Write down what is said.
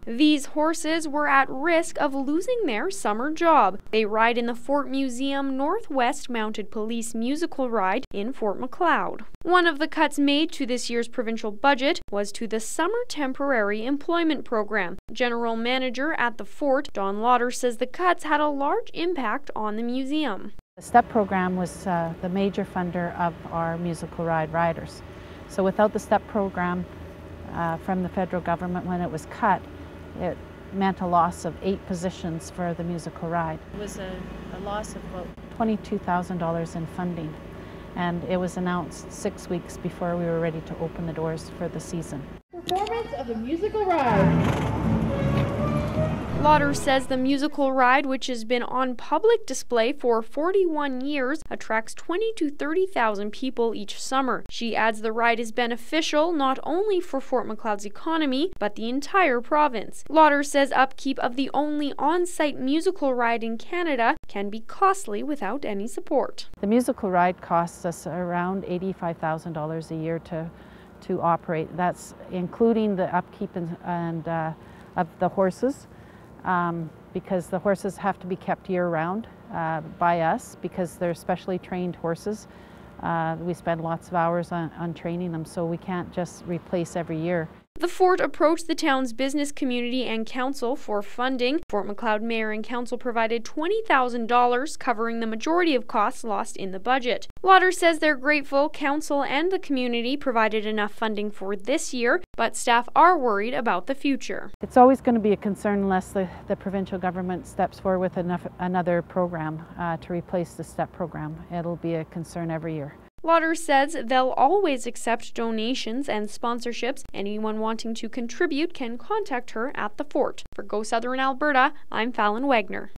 These horses were at risk of losing their summer job. They ride in the Fort Museum Northwest Mounted Police musical ride in Fort Macleod. One of the cuts made to this year's provincial budget was to the Summer Temporary Employment Program. General Manager at the fort, Don Lauder, says the cuts had a large impact on the museum. The STEP program was the major funder of our musical ride riders. So without the STEP program from the federal government, when it was cut, it meant a loss of 8 positions for the musical ride. It was a loss of about $22,000 in funding, and it was announced 6 weeks before we were ready to open the doors for the season. Performance of the musical ride. Lauder says the musical ride, which has been on public display for 41 years, attracts 20,000 to 30,000 people each summer. She adds the ride is beneficial not only for Fort Macleod's economy, but the entire province. Lauder says upkeep of the only on-site musical ride in Canada can be costly without any support. The musical ride costs us around $85,000 a year to operate. That's including the upkeep and of the horses. Because the horses have to be kept year-round by us because they're specially trained horses. We spend lots of hours on training them, so we can't just replace every year. The fort approached the town's business community and council for funding. Fort Macleod Mayor and Council provided $20,000, covering the majority of costs lost in the budget. Lauder says they're grateful council and the community provided enough funding for this year, but staff are worried about the future. It's always going to be a concern unless the provincial government steps forward with another program to replace the STEP program. It'll be a concern every year. Lauder says they'll always accept donations and sponsorships. Anyone wanting to contribute can contact her at the fort. For Go Southern Alberta, I'm Fallon Wagner.